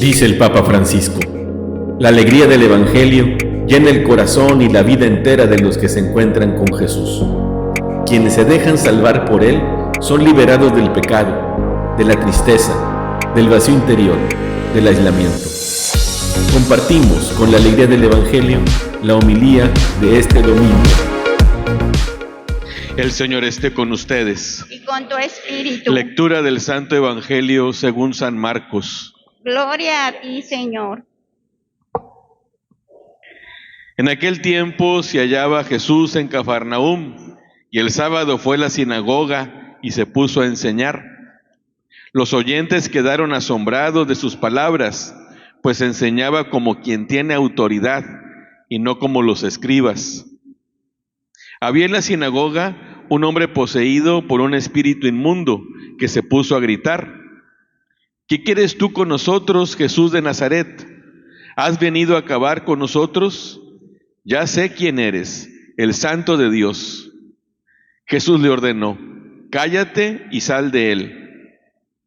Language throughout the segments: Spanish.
Dice el Papa Francisco: la alegría del Evangelio llena el corazón y la vida entera de los que se encuentran con Jesús. Quienes se dejan salvar por Él son liberados del pecado, de la tristeza, del vacío interior, del aislamiento. Compartimos con la alegría del Evangelio la homilía de este domingo. El Señor esté con ustedes. Y con tu espíritu. Lectura del Santo Evangelio según San Marcos. Gloria a ti, Señor. En aquel tiempo se hallaba Jesús en Cafarnaúm, y el sábado fue a la sinagoga y se puso a enseñar. Los oyentes quedaron asombrados de sus palabras, pues enseñaba como quien tiene autoridad y no como los escribas. Había en la sinagoga un hombre poseído por un espíritu inmundo que se puso a gritar: ¿qué quieres tú con nosotros, Jesús de Nazaret? ¿Has venido a acabar con nosotros? Ya sé quién eres, el Santo de Dios. Jesús le ordenó: cállate y sal de él.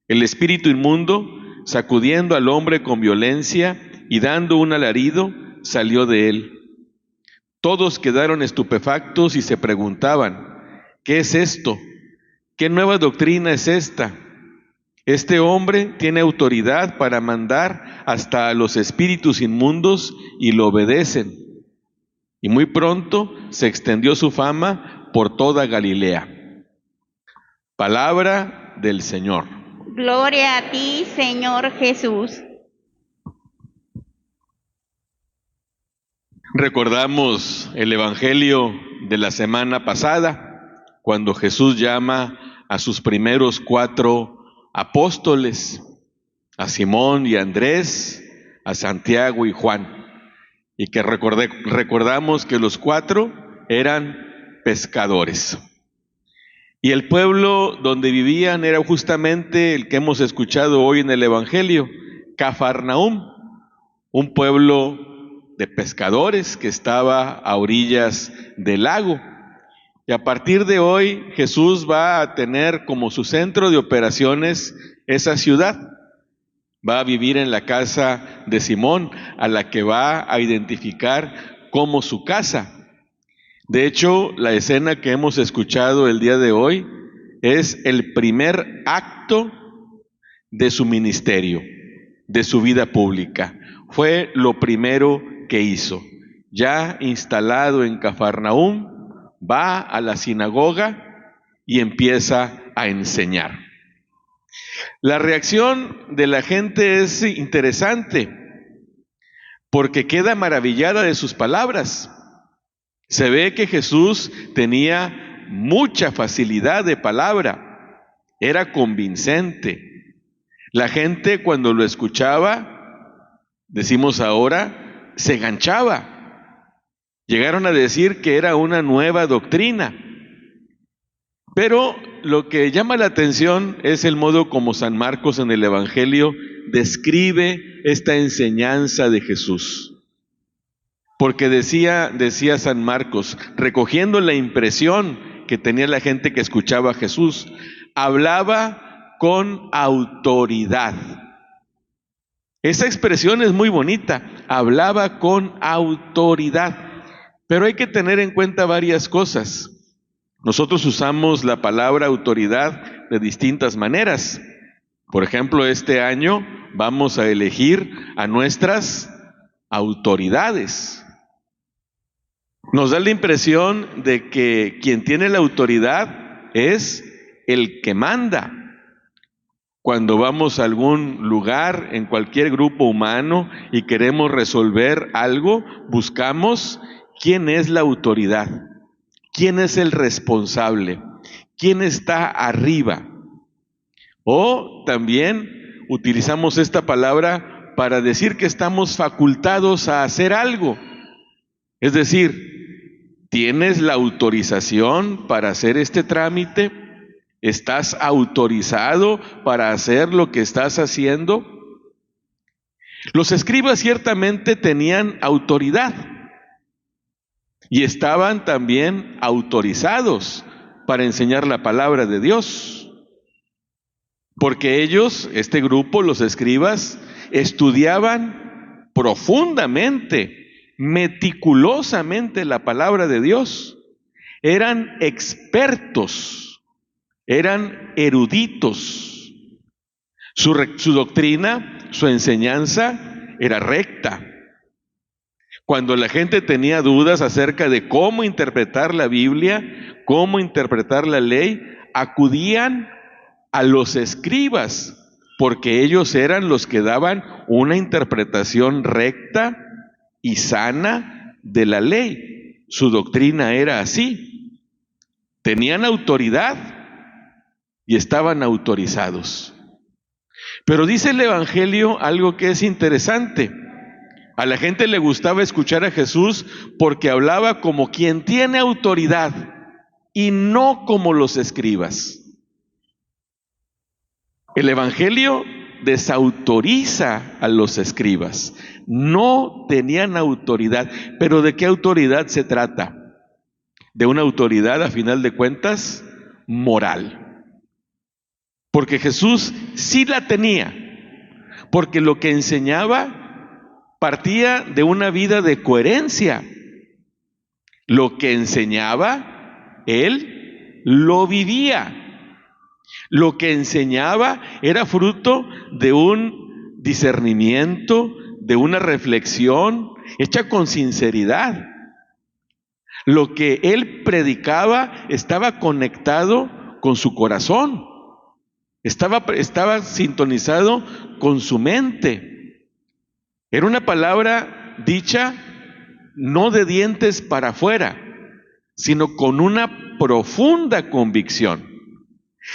El espíritu inmundo, sacudiendo al hombre con violencia y dando un alarido, salió de él. Todos quedaron estupefactos y se preguntaban: ¿qué es esto? ¿Qué nueva doctrina es esta? Este hombre tiene autoridad para mandar hasta a los espíritus inmundos y lo obedecen. Y muy pronto se extendió su fama por toda Galilea. Palabra del Señor. Gloria a ti, Señor Jesús. Recordamos el Evangelio de la semana pasada, cuando Jesús llama a sus primeros 4 apóstoles, a Simón y Andrés, a Santiago y Juan, y que recordamos que los 4 eran pescadores. Y el pueblo donde vivían era justamente el que hemos escuchado hoy en el Evangelio, Cafarnaúm, un pueblo de pescadores que estaba a orillas del lago. Y a partir de hoy Jesús va a tener como su centro de operaciones esa ciudad. Va a vivir en la casa de Simón, a la que va a identificar como su casa. De hecho, la escena que hemos escuchado el día de hoy es el primer acto de su ministerio, de su vida pública. Fue lo primero que hizo. Ya instalado en Cafarnaúm, va a la sinagoga y empieza a enseñar. La reacción de la gente es interesante, porque queda maravillada de sus palabras. Se ve que Jesús tenía mucha facilidad de palabra, era convincente. La gente, cuando lo escuchaba, decimos ahora, se ganchaba. Llegaron a decir que era una nueva doctrina. Pero lo que llama la atención es el modo como San Marcos en el Evangelio describe esta enseñanza de Jesús. Porque decía San Marcos, recogiendo la impresión que tenía la gente que escuchaba a Jesús, hablaba con autoridad. Esa expresión es muy bonita, hablaba con autoridad. Pero hay que tener en cuenta varias cosas. Nosotros usamos la palabra autoridad de distintas maneras. Por ejemplo, este año vamos a elegir a nuestras autoridades. Nos da la impresión de que quien tiene la autoridad es el que manda. Cuando vamos a algún lugar, en cualquier grupo humano, y queremos resolver algo, buscamos quién es la autoridad, quién es el responsable, quién está arriba. O también utilizamos esta palabra para decir que estamos facultados a hacer algo. Es decir, ¿tienes la autorización para hacer este trámite? ¿Estás autorizado para hacer lo que estás haciendo? Los escribas ciertamente tenían autoridad y estaban también autorizados para enseñar la palabra de Dios. Porque ellos, este grupo, los escribas, estudiaban profundamente, meticulosamente la palabra de Dios. Eran expertos, eran eruditos. Su doctrina, su enseñanza era recta. Cuando la gente tenía dudas acerca de cómo interpretar la Biblia, cómo interpretar la ley, acudían a los escribas, porque ellos eran los que daban una interpretación recta y sana de la ley. Su doctrina era así. Tenían autoridad y estaban autorizados. Pero dice el Evangelio algo que es interesante. A la gente le gustaba escuchar a Jesús porque hablaba como quien tiene autoridad y no como los escribas. El Evangelio desautoriza a los escribas. No tenían autoridad. ¿Pero de qué autoridad se trata? De una autoridad, a final de cuentas, moral. Porque Jesús sí la tenía. Porque lo que enseñaba partía de una vida de coherencia. Lo que enseñaba, Él lo vivía. Lo que enseñaba era fruto de un discernimiento, de una reflexión hecha con sinceridad. Lo que Él predicaba estaba conectado con su corazón. Estaba sintonizado con su mente. Era una palabra dicha no de dientes para afuera, sino con una profunda convicción.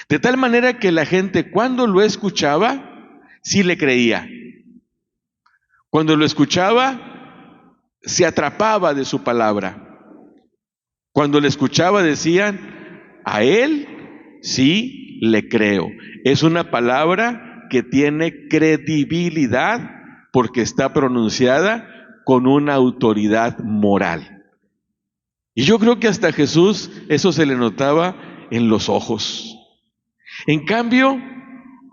De tal manera que la gente, cuando lo escuchaba, sí le creía. Cuando lo escuchaba, se atrapaba de su palabra. Cuando lo escuchaba decían, a él sí le creo. Es una palabra que tiene credibilidad porque está pronunciada con una autoridad moral. Y yo creo que hasta a Jesús eso se le notaba en los ojos. En cambio,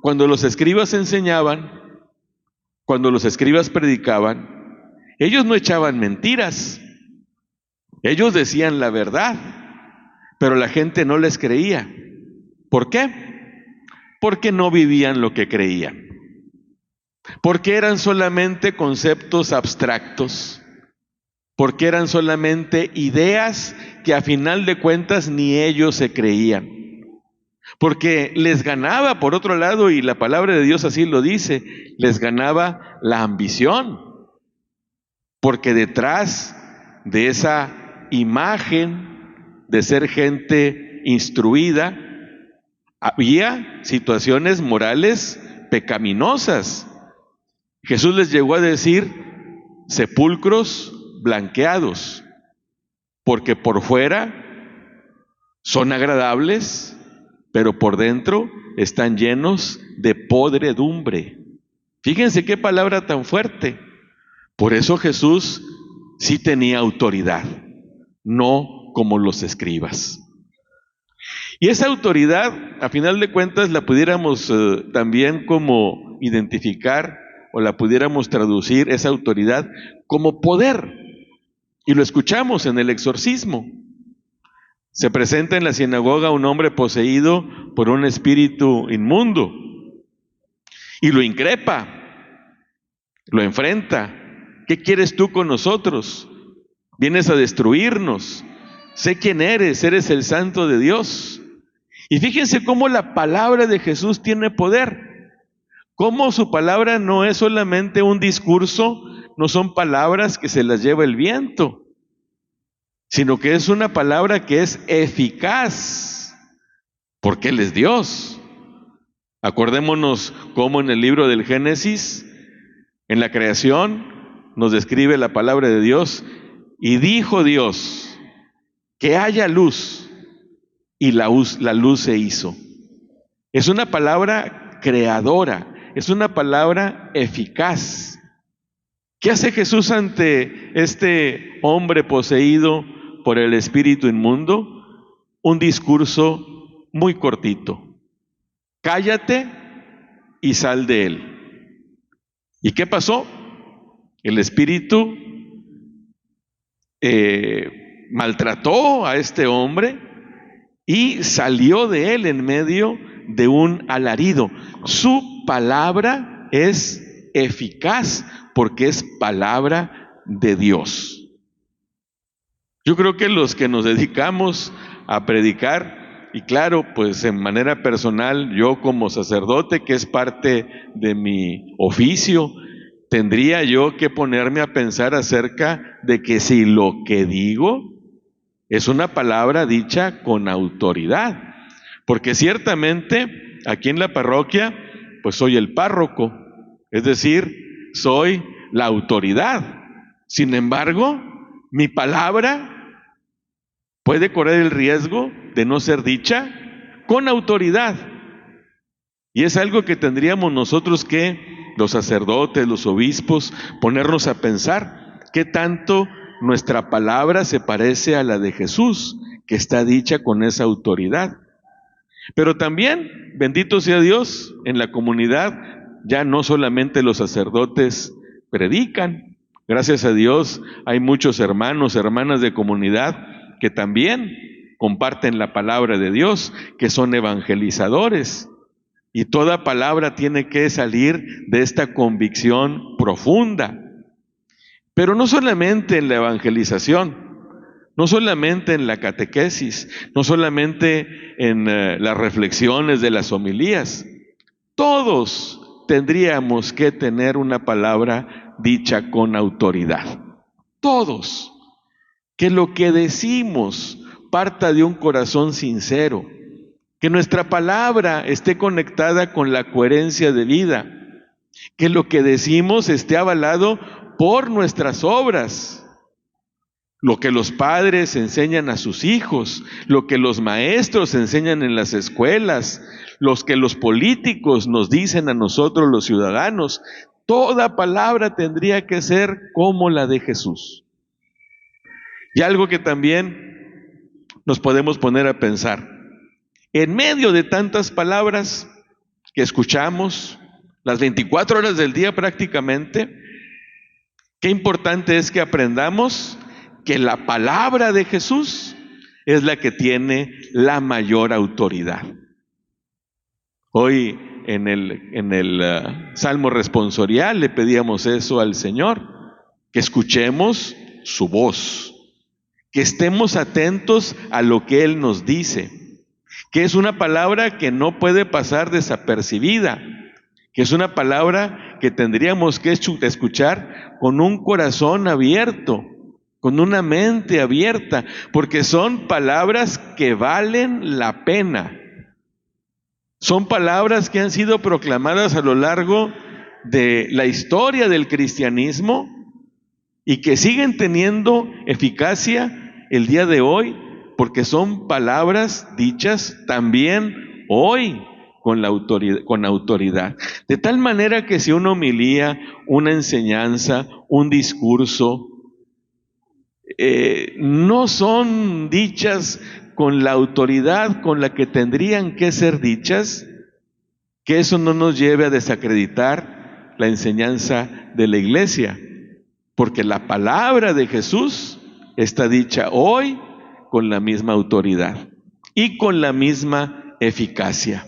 cuando los escribas enseñaban, cuando los escribas predicaban, ellos no echaban mentiras. Ellos decían la verdad, pero la gente no les creía. ¿Por qué? Porque no vivían lo que creían. Porque eran solamente conceptos abstractos. Porque eran solamente ideas que a final de cuentas ni ellos se creían. Porque les ganaba, por otro lado, y la palabra de Dios así lo dice, les ganaba la ambición. Porque detrás de esa imagen de ser gente instruida, había situaciones morales pecaminosas. Jesús les llegó a decir, sepulcros blanqueados, porque por fuera son agradables, pero por dentro están llenos de podredumbre. Fíjense qué palabra tan fuerte. Por eso Jesús sí tenía autoridad, no como los escribas. Y esa autoridad, a final de cuentas, la pudiéramos también como identificar o la pudiéramos traducir, esa autoridad, como poder. Y lo escuchamos en el exorcismo. Se presenta en la sinagoga un hombre poseído por un espíritu inmundo y lo increpa, lo enfrenta. ¿Qué quieres tú con nosotros? Vienes a destruirnos. Sé quién eres el Santo de Dios. Y fíjense cómo la palabra de Jesús tiene poder. Cómo su palabra no es solamente un discurso, no son palabras que se las lleva el viento, sino que es una palabra que es eficaz, porque Él es Dios. Acordémonos cómo en el libro del Génesis, en la creación, nos describe la palabra de Dios, y dijo Dios, que haya luz, y la luz se hizo. Es una palabra creadora, es una palabra eficaz. ¿Qué hace Jesús ante este hombre poseído por el espíritu inmundo? Un discurso muy cortito. Cállate y sal de él. ¿Y qué pasó? El espíritu maltrató a este hombre y salió de él en medio de un alarido. Su palabra es eficaz porque es palabra de Dios. Yo creo que los que nos dedicamos a predicar, y claro, pues en manera personal, yo como sacerdote, que es parte de mi oficio, tendría yo que ponerme a pensar acerca de que si lo que digo es una palabra dicha con autoridad, porque ciertamente aquí en la parroquia, pues soy el párroco, es decir, soy la autoridad. Sin embargo, mi palabra puede correr el riesgo de no ser dicha con autoridad. Y es algo que tendríamos nosotros que, los sacerdotes, los obispos, ponernos a pensar qué tanto nuestra palabra se parece a la de Jesús, que está dicha con esa autoridad. Pero también, bendito sea Dios, en la comunidad ya no solamente los sacerdotes predican. Gracias a Dios hay muchos hermanos, hermanas de comunidad que también comparten la palabra de Dios, que son evangelizadores. Y toda palabra tiene que salir de esta convicción profunda. Pero no solamente en la evangelización, no solamente en la catequesis, no solamente en las reflexiones de las homilías. Todos tendríamos que tener una palabra dicha con autoridad. Todos. Que lo que decimos parta de un corazón sincero, que nuestra palabra esté conectada con la coherencia de vida, que lo que decimos esté avalado por nuestras obras, lo que los padres enseñan a sus hijos, lo que los maestros enseñan en las escuelas, los que los políticos nos dicen a nosotros los ciudadanos. Toda palabra tendría que ser como la de Jesús. Y algo que también nos podemos poner a pensar, en medio de tantas palabras que escuchamos, las 24 horas del día prácticamente, qué importante es que aprendamos que la palabra de Jesús es la que tiene la mayor autoridad. Hoy en el Salmo responsorial le pedíamos eso al Señor, que escuchemos su voz, que estemos atentos a lo que Él nos dice, que es una palabra que no puede pasar desapercibida, que es una palabra que tendríamos que escuchar con un corazón abierto, con una mente abierta, porque son palabras que valen la pena. Son palabras que han sido proclamadas a lo largo de la historia del cristianismo y que siguen teniendo eficacia el día de hoy, porque son palabras dichas también hoy con autoridad. De tal manera que si una homilía, una enseñanza, un discurso, no son dichas con la autoridad con la que tendrían que ser dichas, que eso no nos lleve a desacreditar la enseñanza de la iglesia, porque la palabra de Jesús está dicha hoy con la misma autoridad y con la misma eficacia.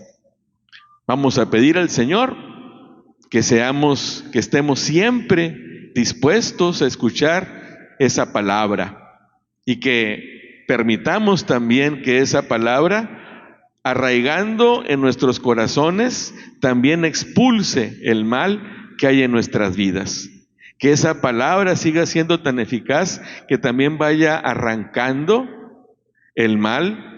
Vamos a pedir al Señor que estemos siempre dispuestos a escuchar esa palabra y que permitamos también que esa palabra, arraigando en nuestros corazones, también expulse el mal que hay en nuestras vidas. Que esa palabra siga siendo tan eficaz que también vaya arrancando el mal,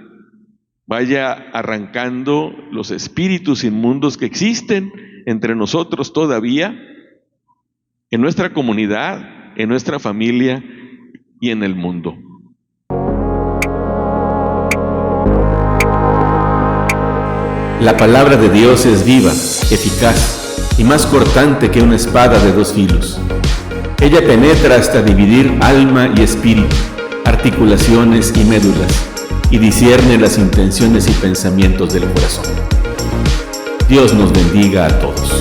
vaya arrancando los espíritus inmundos que existen entre nosotros todavía, en nuestra comunidad, en nuestra familia y en el mundo. La palabra de Dios es viva, eficaz y más cortante que una espada de dos filos. Ella penetra hasta dividir alma y espíritu, articulaciones y médulas, y discierne las intenciones y pensamientos del corazón. Dios nos bendiga a todos.